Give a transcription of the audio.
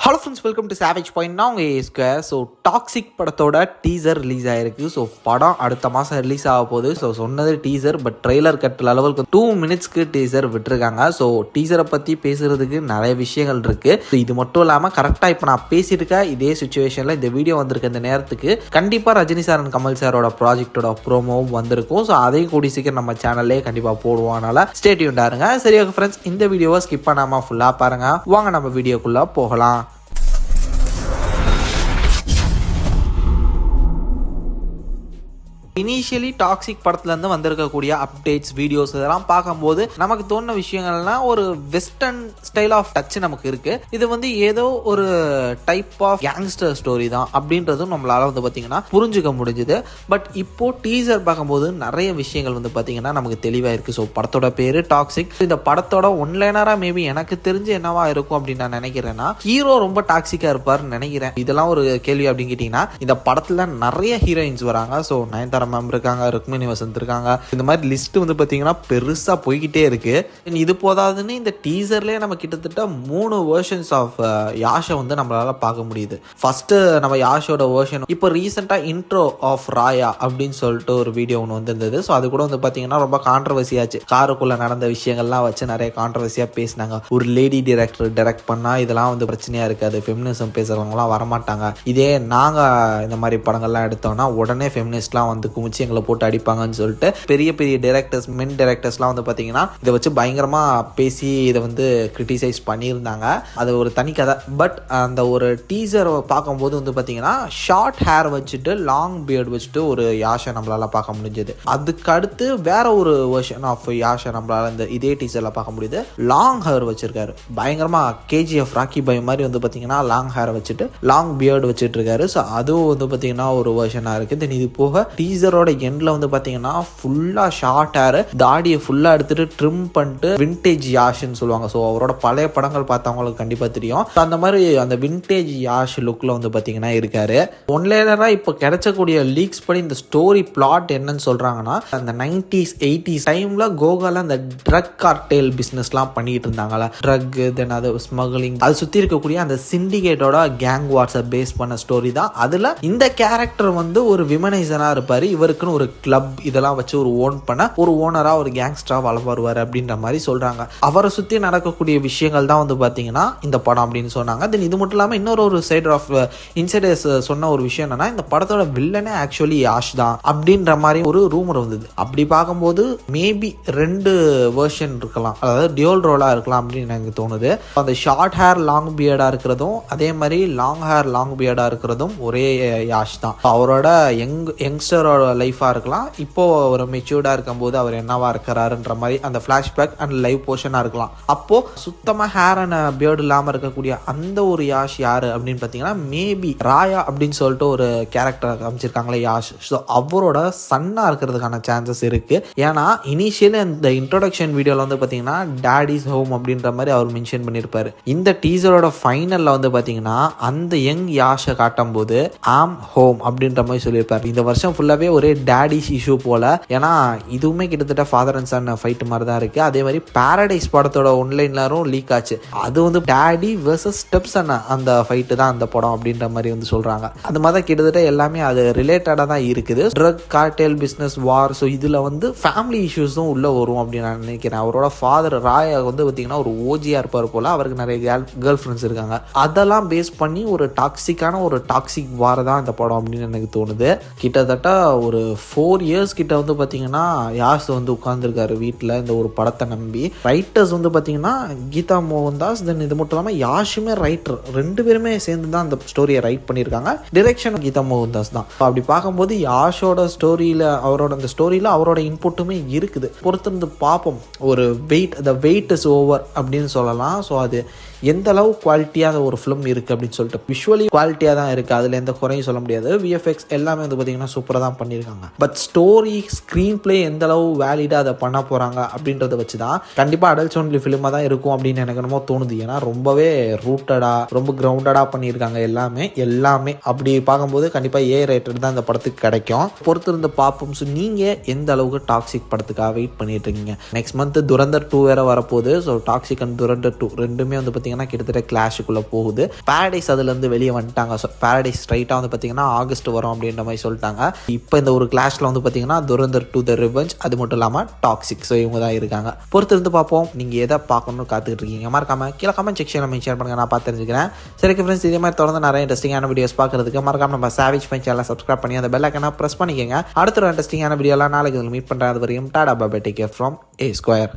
Hello friends, welcome to savage point. நான் உங்கள் square. So toxic படத்தோட டீசர் ரிலீஸ் ஆகிருக்கு. ஸோ படம் அடுத்த மாதம் ரிலீஸ் ஆக போகுது. ஸோ சொன்னது டீசர், பட் ட்ரெய்லர் கட்டுற அளவுக்கு 2 மினிட்ஸ்க்கு டீசர் விட்டுருக்காங்க. ஸோ டீசரை பற்றி பேசுகிறதுக்கு நிறைய விஷயங்கள் இருக்குது. ஸோ இது மட்டும் இல்லாமல் கரெக்டாக இப்போ நான் பேசியிருக்க இதே சுச்சுவேஷனில் இந்த வீடியோ வந்திருக்க இந்த நேரத்துக்கு கண்டிப்பாக ரஜினி சார் அண்ட் கமல் சாரோட ப்ராஜெக்டோட ப்ரோமோவும் வந்திருக்கும். ஸோ அதையும் கூடி சீக்கிரம் நம்ம சேனல்லே கண்டிப்பாக போடுவோம். அதனால் ஸ்டே டியூன்டா இருங்க. சரி ஓகே ஃப்ரெண்ட்ஸ், இந்த வீடியோவை ஸ்கிப் பண்ணாமல் ஃபுல்லாக பாருங்கள். வாங்க நம்ம வீடியோக்குள்ளே போகலாம். இனிஷியலி டாக்ஸிக் படத்துலேருந்து வந்திருக்கக்கூடிய அப்டேட்ஸ், வீடியோஸ் இதெல்லாம் பார்க்கும்போது நமக்கு தோணுன விஷயங்கள்லாம் ஒரு வெஸ்டர்ன் ஸ்டைல் ஆஃப் டச் நமக்கு இருக்குது. இது வந்து ஏதோ ஒரு டைப் ஆஃப் கேங்ஸ்டர் ஸ்டோரி தான் அப்படின்றதும் நம்மளால் வந்து பார்த்திங்கன்னா புரிஞ்சுக்க முடிஞ்சுது. பட் இப்போது டீசர் பார்க்கும்போது நிறைய விஷயங்கள் வந்து பார்த்திங்கன்னா நமக்கு தெளிவாக இருக்குது. ஸோ படத்தோட பேர் டாக்ஸிக். இந்த படத்தோட ஒன்லைனராக மேபி எனக்கு தெரிஞ்சு என்னவா இருக்கும் அப்படின்னு நான் நினைக்கிறேன்னா, ஹீரோ ரொம்ப டாக்ஸிக்காக இருப்பார்னு நினைக்கிறேன். இதெல்லாம் ஒரு கேள்வி அப்படின்னு கேட்டிங்கன்னா, இந்த படத்தில் நிறைய ஹீரோயின்ஸ் வராங்க. ஸோ நயன்தாரா மேம் இருக்காங்க, ருக்மிணி வசந்த் இருக்காங்க. இந்த மாதிரி லிஸ்ட் வந்து பார்த்தீங்கன்னா பெருசா போய்கிட்டே இருக்கு. இது போதாதுன்னு இந்த டீசர்லேயே நம்ம கிட்டத்தட்ட 3 வெர்ஷன்ஸ் ஆஃப் யாஷை வந்து நம்மளால பார்க்க முடியுது. ஃபர்ஸ்ட் நம்ம யாஷோட வெர்ஷன் இப்போ ரீசெண்டா இன்ட்ரோ ஆஃப் ராயா அப்படின்னு சொல்லிட்டு ஒரு வீடியோ ஒன்று வந்திருந்தது. ஸோ அது கூட வந்து பார்த்தீங்கன்னா ரொம்ப கான்ட்ரவர்சி ஆச்சு. காருக்குள்ள நடந்த விஷயங்கள்லாம் வச்சு நிறைய கான்ட்ரவர்சியா பேசினாங்க. ஒரு லேடி டைரக்டர் டைரக்ட் பண்ணா இதெல்லாம் வந்து பிரச்சனையா இருக்காது, ஃபெமினிசம் பேசுறவங்கலாம் வரமாட்டாங்க. இதே நாங்க இந்த மாதிரி படங்கள்லாம் எடுத்தோம்னா உடனே ஃபெமினிஸ்ட்லாம் வந்து குமிச்சு எங்களை போட்டு அடிப்பாங்கன்னு சொல்லிட்டு பெரிய பெரிய டைரக்டர்ஸ், மென் டைரக்டர்ஸ்லாம் வந்து பார்த்தீங்கன்னா இதை வச்சு பயங்கரமா பேசி இதை வந்து கிரிட்டிசைஸ் பண்ணியிருந்தாங்க. அது ஒரு தனி கதை. பட் அந்த ஒரு டீசர் பார்க்கும்போது வந்து பார்த்தீங்கன்னா ஷார்ட் ஹேர் வச்சுட்டு லாங் பியர்ட் வச்சுட்டு ஒரு யாஷை நம்மளால பார்க்க முடிஞ்சது. அதுக்கு அடுத்து வேற ஒரு வெர்ஷன் ஆஃப் யாஷை நம்மளால இந்த இதே டீசர்ல பார்க்க முடியுது. லாங் ஹேர் வச்சிருக்காரு, பயங்கரமா கேஜிஎஃப் ராக்கி பாய் மாதிரி வந்து பார்த்தீங்கன்னா லாங் ஹேர் வச்சுட்டு லாங் பியர்டு வச்சுட்டு இருக்காரு. ஸோ அதுவும் வந்து பார்த்தீங்கன்னா ஒரு வெர்ஷனாக இருக்குது. தென் இது போக டீசரோட எண்ட்ல வந்து பாத்தீங்கன்னா ஃபுல்லா ஷார்ட் ஹேர், தாடியை ஃபுல்லா எடுத்துட்டு ட்ரிம் பண்ணிட்டு விண்டேஜ் யாஷ்னு சொல்லுவாங்க. ஸோ அவரோட பழைய படங்கள் பார்த்தவங்களுக்கு கண்டிப்பா தெரியும். அந்த மாதிரி அந்த விண்டேஜ் யாஷ் லுக்ல வந்து பாத்தீங்கன்னா இருக்காரு. ஒன்லைனரா இப்போ கிடைச்சக்கூடிய லீக்ஸ் படி இந்த ஸ்டோரி பிளாட் என்னன்னு சொல்றாங்கன்னா, அந்த 90s 80s டைம்ல கோகால அந்த ட்ரக் கார்டெல் பிசினஸ்லாம் பண்ணிட்டு இருந்தாங்கல்ல, ட்ரக் தென் அது ஸ்மக்லிங், அது சுத்தி இருக்கக்கூடிய அந்த சிண்டிகேட்டோட கேங் வார்ஸை பேஸ் பண்ண ஸ்டோரி தான். அதுல இந்த கேரக்டர் வந்து ஒரு விமனைசரா இருப்பாரு. இவருக்குன்னு ஒரு கிளப் இதெல்லாம் வச்சு ஒரு ஓன் பண்ண ஒரு ஓனரா ஒரு கேங்ஸ்டரா வளம் வருவார் அப்படின்ற மாதிரி சொல்றாங்க. அவரை சுத்தி நடக்கக்கூடிய விஷயங்கள் தான் வந்து பாத்தீங்கன்னா இந்த படம் அப்படின்னு சொன்னாங்க. தென் இது மட்டும் இல்லாம இன்னொரு சைடு ஆஃப் இன்சைடர்ஸ் சொன்ன ஒரு விஷயம் என்னன்னா, இந்த படத்தோட வில்லனே ஆக்சுவலி யாஷ் தான் அப்படின்ற மாதிரி ஒரு ரூமர் வந்தது. அப்படி பார்க்கும்போது மேபி 2 வெர்ஷன் இருக்கலாம், அதாவது டியூல் ரோலா இருக்கலாம் அப்படின்னு எனக்கு தோணுது. அந்த ஷார்ட் ஹேர் லாங் பியர்டா இருக்கிறதும் அதே மாதிரி லாங் ஹேர் லாங் பியர்டா இருக்கிறதும் ஒரே யாஷ் தான். அவரோட யங்ஸ்டரோட லைஃபா இருக்கலாம், இப்போ ஒரு மெச்சூர்டா இருக்கும்போது அவர் என்னவா இருக்கிறாருன்ற மாதிரி அந்த பிளாஷ்பேக் அண்ட் லைவ் போர்ஷனா இருக்கலாம். அப்போ சுத்தமா ஹேர் அண்ட் பியர்டு இல்லாம இருக்கக்கூடிய அந்த ஒரு யாஷ் யாரு அப்படின்னு பாத்தீங்கன்னா, மேபி ராயா அப்படின்னு சொல்லிட்டு ஒரு கேரக்டர் அமைச்சிருக்காங்களே யாஷ். ஸோ அவரோட சன்னா இருக்கிறதுக்கான சான்சஸ் இருக்கு. ஏன்னா இனிஷியலி இந்த இன்ட்ரோடக்ஷன் வீடியோல வந்து பாத்தீங்கன்னா டாடிஸ் ஹோம் அப்படின்ற மாதிரி அவர் மென்ஷன் பண்ணியிருப்பாரு. இந்த டீசரோட ஃபைனல்ல வந்து பாத்தீங்கன்னா அந்த யங் யாஷை காட்டும் போது ஆம் ஹோம் அப்படின்ற மாதிரி சொல்லியிருப்பாரு. இந்த வருஷம் ஃபுல்லாவே ஒரே டாடி இஷ்யூ போல. ஏன்னா இதுவுமே கிட்டத்தட்ட ஃபாதர் அண்ட் சன் ஃபைட் மாதிரி தான் இருக்கு. அதே மாதிரி பாரடைஸ் படத்தோட ஒன்லைன்லரும் லீக் ஆச்சு. அது வந்து டாடி வெர்சஸ் ஸ்டெப்ஸ் அந்த ஃபைட்டு தான் அந்த படம் அப்படின்ற மாதிரி வந்து சொல்றாங்க. அந்த மாதிரி கிட்டத்தட்ட எல்லாமே அது ரிலேட்டடா தான் இருக்குது. ட்ரக் கார்டெல் பிசினஸ் வார். ஸோ இதுல வந்து ஃபேமிலி இஷ்யூஸும் உள்ள வரும் அப்படின்னு நான் நினைக்கிறேன். அவரோட ஃபாதர் ராயா வந்து பார்த்தீங்கன்னா ஒரு ஓஜியா இருப்பார் போல. அவருக்கு நிறைய கேர்ள் ஃப்ரெண்ட்ஸ் இருக்காங்க. அதெல்லாம் பேஸ் பண்ணி ஒரு டாக்ஸிக்கான ஒரு டாக்ஸிக் வார் தான் இந்த படம் அப்படின்னு எனக்கு தோணுது. கிட்டத்தட்ட ஒரு 4 years கிட்ட வந்து பார்த்தீங்கன்னா யாஷ் வந்து உட்கார்ந்துருக்காரு வீட்டில் இந்த ஒரு படத்தை நம்பி. ரைட்டர்ஸ் வந்து பார்த்தீங்கன்னா கீதா மோகன்தாஸ், தென் இது மட்டும் இல்லாமல் யாஷுமே ரைட்டர், 2 பேருமே சேர்ந்து தான் அந்த ஸ்டோரியை ரைட் பண்ணியிருக்காங்க. டிரெக்ஷன் கீதா மோகன்தாஸ் தான். அப்படி பார்க்கும்போது யாஷோட ஸ்டோரியில் அவரோட இன்புட்டுமே இருக்குது. பொறுத்திருந்து பார்ப்போம். ஒரு த வெயிட் இஸ் ஓவர் அப்படின்னு சொல்லலாம். ஸோ அது எந்த அளவு குவாலிட்டியாக ஒரு ஃபிலிம் இருக்குது அப்படின்னு சொல்லிட்டு விஷுவலி குவாலிட்டியாக தான் இருக்குது, அதில் எந்த குறையும் சொல்ல முடியாது. விஎஃப்எக்ஸ் எல்லாமே வந்து பார்த்தீங்கன்னா சூப்பராக தான் பண்ணியிருக்காங்க. பட் ஸ்டோரி ஸ்க்ரீன் பிளே எந்த அளவு வேலிடாக அதை பண்ண போகிறாங்க அப்படின்றத வச்சு தான் கண்டிப்பாக அடல்ட்ஸ் ஒன்லி ஃபிலிமாக தான் இருக்கும் அப்படின்னு எனக்கு என்னமோ தோணுது. ஏன்னா ரொம்பவே ரூட்டடாக ரொம்ப கிரவுண்டடாக பண்ணியிருக்காங்க எல்லாமே அப்படி பார்க்கும்போது கண்டிப்பாக ஏ ரேட்டட் தான் இந்த படத்துக்கு கிடைக்கும். பொறுத்து இருந்து பார்ப்போம். ஸோ நீங்கள் எந்த அளவுக்கு டாக்ஸிக் படத்துக்காக வெயிட் பண்ணிட்டு இருக்கீங்க? நெக்ஸ்ட் மந்த் துரந்தர் 2 வேற வரப்போகுது. ஸோ டாக்ஸிக் அண்ட் துரந்தர் 2 ரெண்டுமே வந்து பார்த்தீங்கன்னா கிட்டத்தட்ட கிளாஷுக்குள்ளே போகுது. பாரடைஸ் அதுலேருந்து வெளியே வந்துட்டாங்க. ஸோ பாரடைஸ் ஸ்ட்ரைட்டாக வந்து பார்த்தீங்கன்னா ஆகஸ்ட் வரும் அப்படின்ற மாதிரி சொல்லிட்டாங்க. இப்போ இந்த ஒரு கிளாஷில் வந்து பார்த்தீங்கன்னா துரந்தர் 2 த ரிவெஞ்ச், அது மட்டும் இல்லாமல் டாக்ஸிக். ஸோ இவங்க தான் இருக்காங்க. பொறுத்து இருந்து பார்ப்போம். நீங்கள் எதை பார்க்கணும்னு காத்துக்கிட்டு இருக்கீங்க? மறக்காம கீழே கமெண்ட் செக்ஷனில் ஷேர் பண்ணுங்க, நான் பார்த்து தெரிஞ்சுக்கிறேன். சரி ஃப்ரெண்ட்ஸ், இதே மாதிரி தொடர்ந்து நிறைய இன்ட்ரெஸ்டிங்கான வீடியோஸ் பார்க்கறதுக்கு மறக்காம நம்ம சாவேஜ் பை சேனலை சப்ஸ்கிரைப் பண்ணி அந்த பெல் ஐக்கனை ப்ரெஸ் பண்ணிக்கங்க. அடுத்த ஒரு இன்ட்ரெஸ்டிங்கான வீடியோலாம் நாளைக்கு மீட் பண்ணுறது வரையும் tata bye bye, take care from A Square.